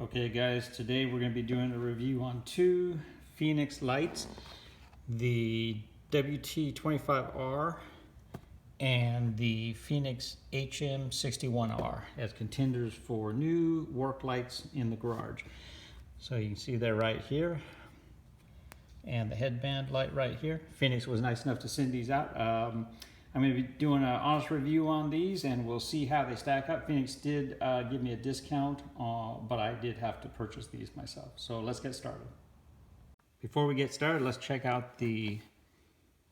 Okay guys, today we're going to be doing a review on two Fenix lights, the WT25R and the Fenix HM61R as contenders for new work lights in the garage. So you can see they're right here, and the headband light right here. Fenix was nice enough to send these out. I'm going to be doing an honest review on these, and we'll see how they stack up. Fenix did give me a discount, but I did have to purchase these myself. So let's get started. Before we get started, let's check out the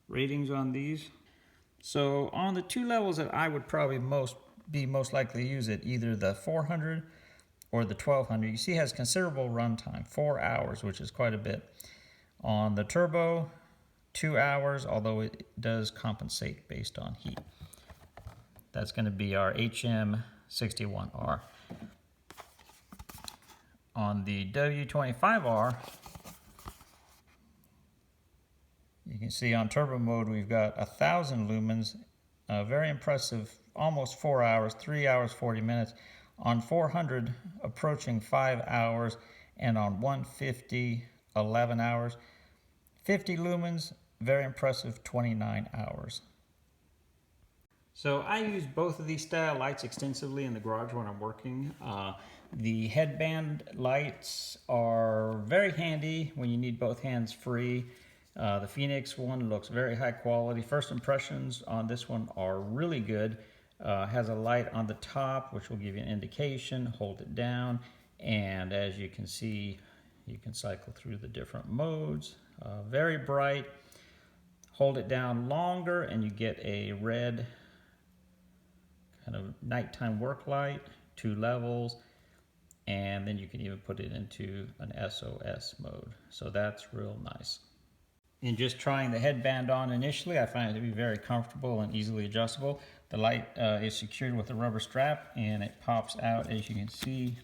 ratings on these. So on the two levels that I would probably be most likely to use it, either the 400 or the 1200, you see it has considerable run time, 4 hours, which is quite a bit. On the turbo, 2 hours, although it does compensate based on heat. That's going to be our HM61R. On the WT25R, you can see on turbo mode we've got 1,000 lumens, very impressive, almost 4 hours, 3 hours 40 minutes. On 400, approaching 5 hours, and on 150, 11 hours. 50 lumens, very impressive, 29 hours. So I use both of these style lights extensively in the garage when I'm working. The headband lights are very handy when you need both hands free. The Fenix one looks very high quality. First impressions on this one are really good. Has a light on the top which will give you an indication. Hold it down, and as you can see, you can cycle through the different modes. Very bright. Hold it down longer and you get a red kind of nighttime work light, 2 levels, and then you can even put it into an SOS mode. So that's real nice. In just trying the headband on initially, I find it to be very comfortable and easily adjustable. The light is secured with a rubber strap, and it pops out, as you can see,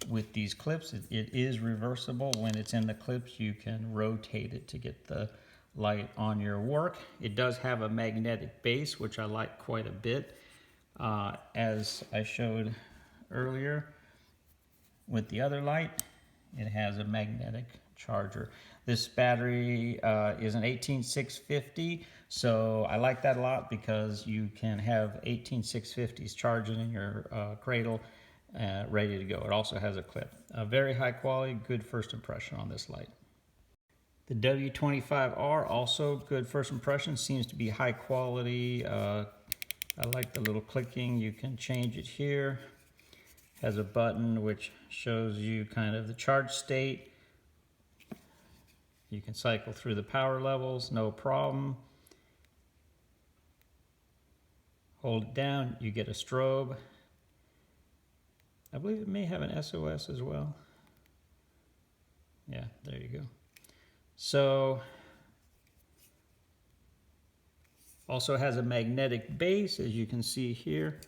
with these clips. It is reversible. When it's in the clips, you can rotate it to get the light on your work. It does have a magnetic base, which I like quite a bit. As I showed earlier with the other light, it has a magnetic charger. This battery is an 18650, so I like that a lot because you can have 18650s charging in your cradle, ready to go. It also has a clip. Very high quality, good first impression on this light. The WT25R, also good first impression, seems to be high quality. I like the little clicking. You can change it here. Has a button which shows you kind of the charge state. You can cycle through the power levels, no problem. Hold it down, you get a strobe. I believe it may have an SOS as well. Yeah, there you go. So, also has a magnetic base, as you can see here.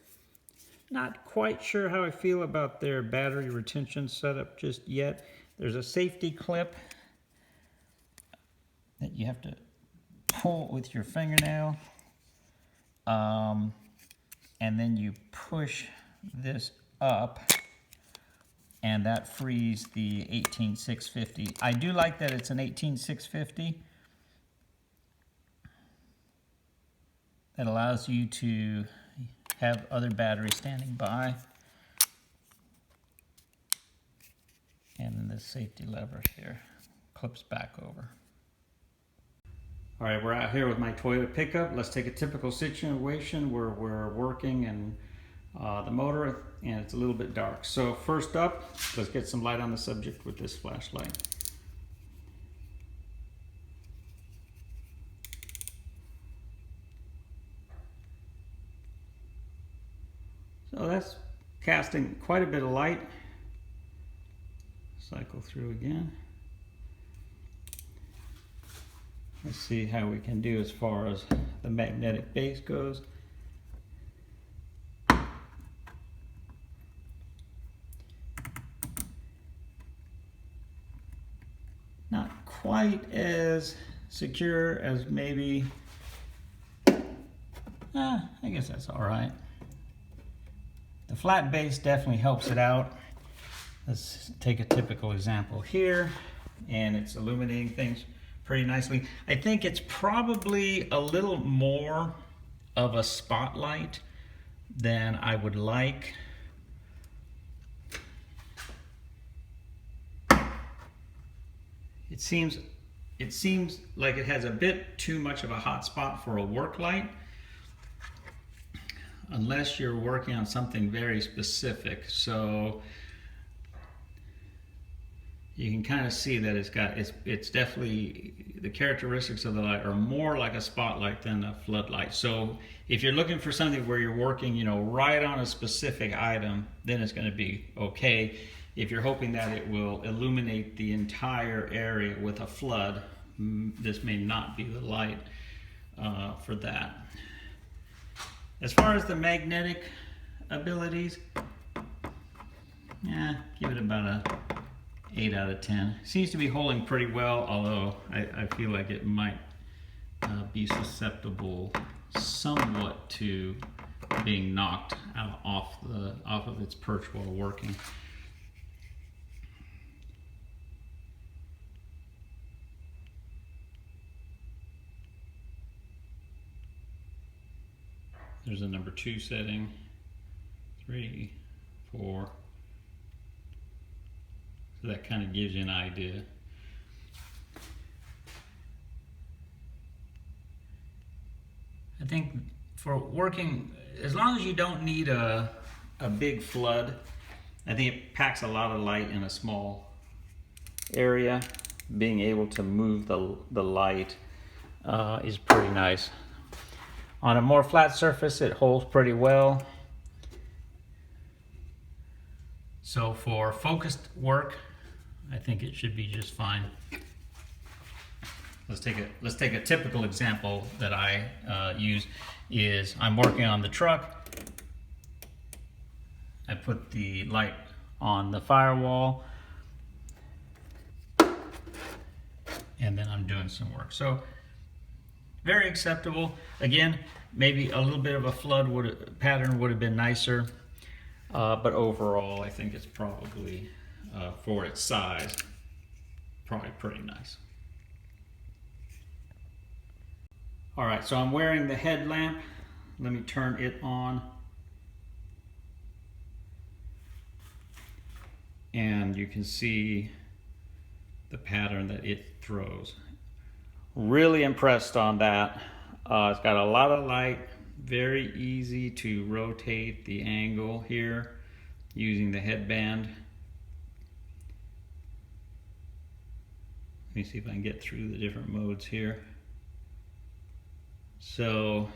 Not quite sure how I feel about their battery retention setup just yet. There's a safety clip that you have to pull with your fingernail. And then you push this up, and that frees the 18650. I do like that it's an 18650. That allows you to have other batteries standing by. And then the safety lever here clips back over. All right, we're out here with my Toyota pickup. Let's take a typical situation where we're working and the motor, and it's a little bit dark. So first up, let's get some light on the subject with this flashlight. So that's casting quite a bit of light. Cycle through again. Let's see how we can do as far as the magnetic base goes. Not quite as secure as maybe, I guess that's all right. The flat base definitely helps it out. Let's take a typical example here, and it's illuminating things pretty nicely. I think it's probably a little more of a spotlight than I would like. It seems like it has a bit too much of a hot spot for a work light, unless you're working on something very specific. So you can kind of see that it's definitely, the characteristics of the light are more like a spotlight than a floodlight. So if you're looking for something where you're working, you know, right on a specific item, then it's going to be okay. If you're hoping that it will illuminate the entire area with a flood, this may not be the light for that. As far as the magnetic abilities, yeah, give it about a 8 out of 10. Seems to be holding pretty well, although I feel like it might be susceptible somewhat to being knocked off of its perch while working. There's a number 2 setting, 3, 4. So that kind of gives you an idea. I think for working, as long as you don't need a big flood, I think it packs a lot of light in a small area. Being able to move the light is pretty nice. On a more flat surface, it holds pretty well. So for focused work, I think it should be just fine. Let's take a typical example that I use. Is I'm working on the truck. I put the light on the firewall, and then I'm doing some work. So very acceptable. Again, maybe a little bit of a flood pattern would have been nicer, but overall, I think it's probably for its size, probably pretty nice. All right, so I'm wearing the headlamp. Let me turn it on. And you can see the pattern that it throws. Really impressed on that. It's got a lot of light, very easy to rotate the angle here using the headband. Let me see if I can get through the different modes here. So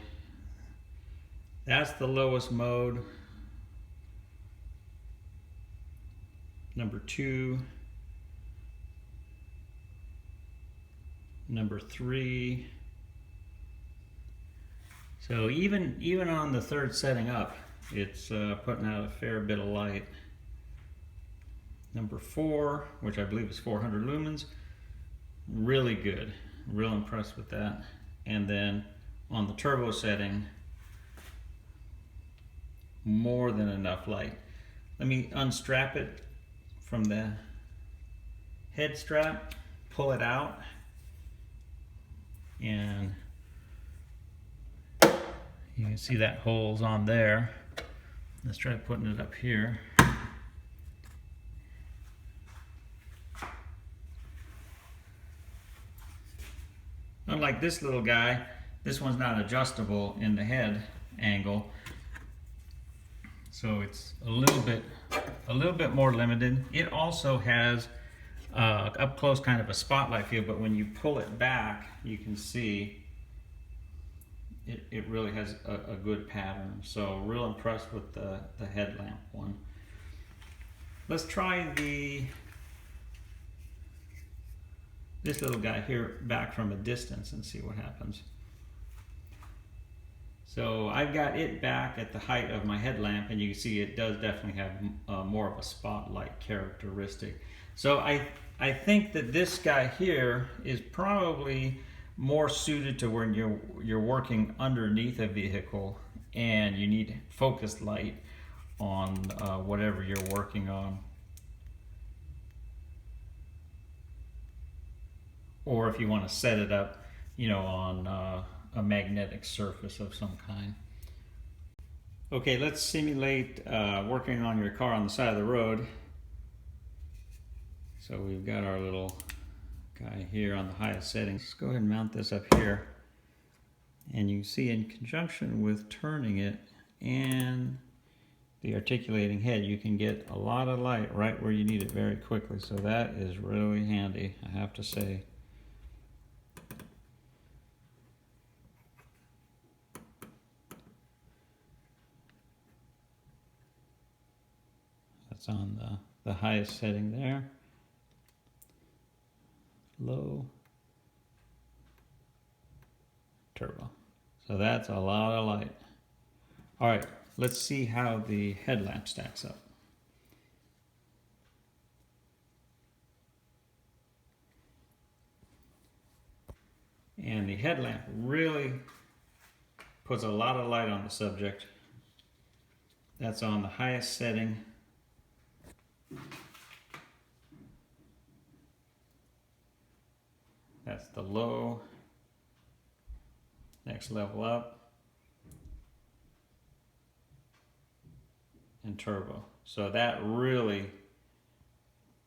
that's the lowest mode. Number 2. Number 3. So even on the 3rd setting up, it's putting out a fair bit of light. Number 4, which I believe is 400 lumens, really good. Real impressed with that. And then on the turbo setting, more than enough light. Let me unstrap it from the head strap, pull it out, and you can see that hole's on there. Let's try putting it up here. Unlike this little guy, this one's not adjustable in the head angle, so it's a little bit more limited. It also has up close kind of a spotlight feel, but when you pull it back, you can see it really has a good pattern. So real impressed with the headlamp one. Let's try this little guy here back from a distance and see what happens. So I've got it back at the height of my headlamp, and you can see it does definitely have more of a spotlight characteristic. So I think that this guy here is probably more suited to when you're working underneath a vehicle and you need focused light on whatever you're working on. or if you want to set it up, you know, on a magnetic surface of some kind. Okay, let's simulate working on your car on the side of the road. So we've got our little guy here on the highest settings. Let's go ahead and mount this up here. And you can see in conjunction with turning it and the articulating head, you can get a lot of light right where you need it very quickly. So that is really handy, I have to say. That's on the highest setting there. Low, turbo. So that's a lot of light. All right, let's see how the headlamp stacks up. And the headlamp really puts a lot of light on the subject. That's on the highest setting. That's the low. Next level up. And turbo. So that really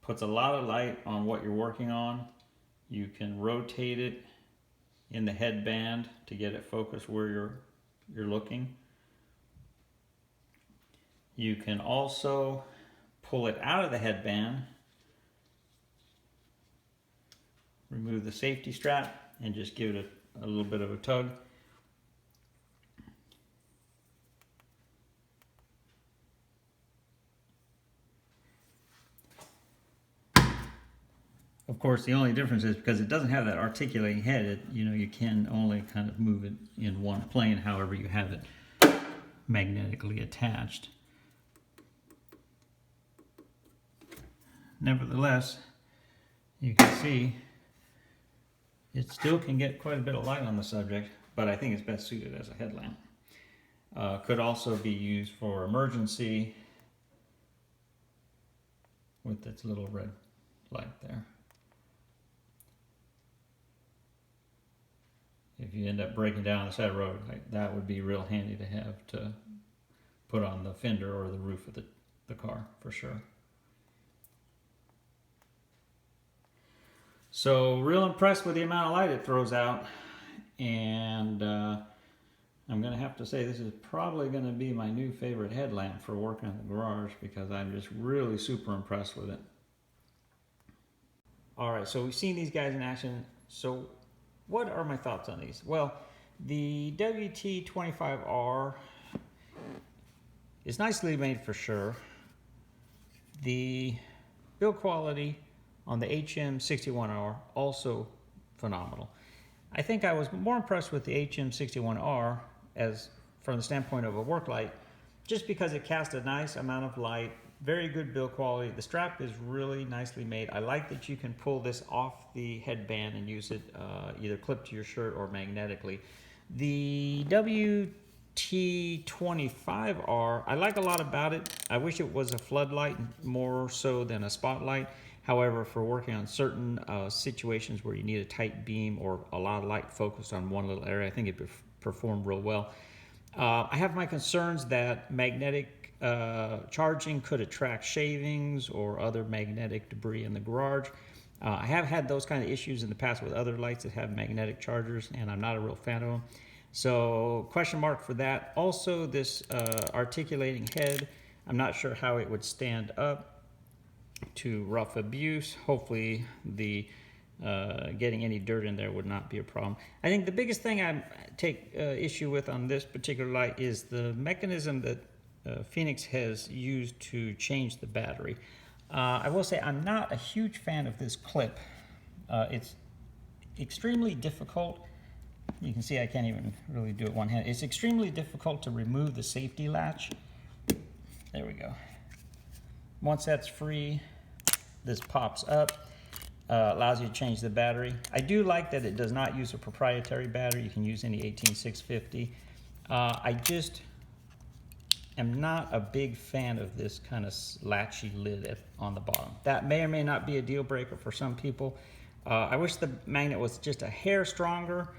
puts a lot of light on what you're working on. You can rotate it in the headband to get it focused where you're looking. You can also pull it out of the headband, remove the safety strap, and just give it a little bit of a tug. Of course, the only difference is because it doesn't have that articulating head, you can only kind of move it in one plane, however you have it magnetically attached. Nevertheless, you can see it still can get quite a bit of light on the subject, but I think it's best suited as a headlamp. Could also be used for emergency with its little red light there. If you end up breaking down on the side of the road, that would be real handy to have to put on the fender or the roof of the car for sure. So real impressed with the amount of light it throws out, and I'm going to have to say this is probably going to be my new favorite headlamp for working in the garage because I'm just really super impressed with it. Alright, so we've seen these guys in action. So what are my thoughts on these? Well, the WT25R is nicely made for sure. The build quality on the HM61R, also phenomenal. I think I was more impressed with the HM61R as from the standpoint of a work light, just because it cast a nice amount of light, very good build quality. The strap is really nicely made. I like that you can pull this off the headband and use it either clipped to your shirt or magnetically. The WT25R, I like a lot about it. I wish it was a floodlight more so than a spotlight. However, for working on certain situations where you need a tight beam or a lot of light focused on one little area, I think it performed real well. I have my concerns that magnetic charging could attract shavings or other magnetic debris in the garage. I have had those kind of issues in the past with other lights that have magnetic chargers, and I'm not a real fan of them. So question mark for that. Also, this articulating head, I'm not sure how it would stand up to rough abuse. Hopefully the getting any dirt in there would not be a problem. I think the biggest thing I take issue with on this particular light is the mechanism that Fenix has used to change the battery. I will say I'm not a huge fan of this clip. It's extremely difficult. You can see I can't even really do it one hand. It's extremely difficult to remove the safety latch. There we go. Once that's free, this pops up, allows you to change the battery. I do like that it does not use a proprietary battery. You can use any 18650. I just am not a big fan of this kind of latchy lid on the bottom. That may or may not be a deal breaker for some people. I wish the magnet was just a hair stronger,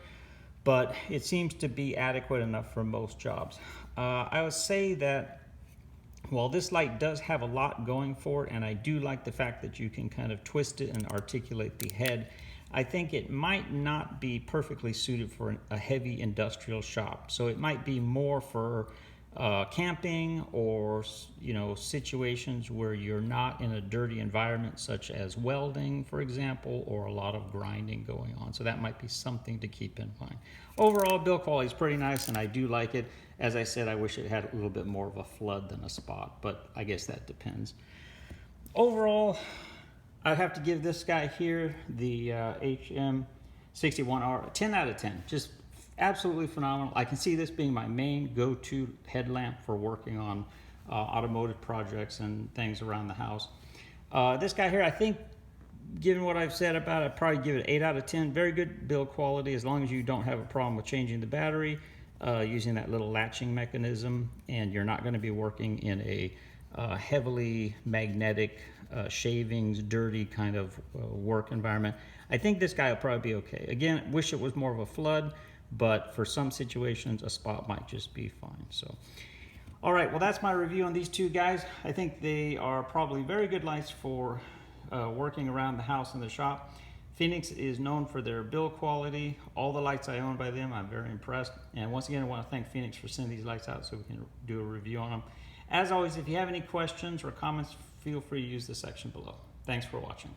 but it seems to be adequate enough for most jobs. I would say that while this light does have a lot going for it, and I do like the fact that you can kind of twist it and articulate the head, I think it might not be perfectly suited for a heavy industrial shop. So it might be more for camping, or situations where you're not in a dirty environment, such as welding, for example, or a lot of grinding going on. So that might be something to keep in mind. Overall, build quality is pretty nice, and I do like it. As I said, I wish it had a little bit more of a flood than a spot, but I guess that depends. Overall, I'd have to give this guy here, the HM61R, a 10 out of 10. Just absolutely phenomenal. I can see this being my main go-to headlamp for working on automotive projects and things around the house. This guy here, I think, given what I've said about it, I'd probably give it 8 out of 10. Very good build quality, as long as you don't have a problem with changing the battery, using that little latching mechanism, and you're not going to be working in a heavily magnetic, shavings, dirty kind of work environment. I think this guy will probably be okay. Again, wish it was more of a flood, but for some situations, a spot might just be fine. So, all right, well, that's my review on these two guys. I think they are probably very good lights for working around the house and the shop. Fenix is known for their build quality. All the lights I own by them, I'm very impressed. And once again, I want to thank Fenix for sending these lights out so we can do a review on them. As always, if you have any questions or comments, feel free to use the section below. Thanks for watching.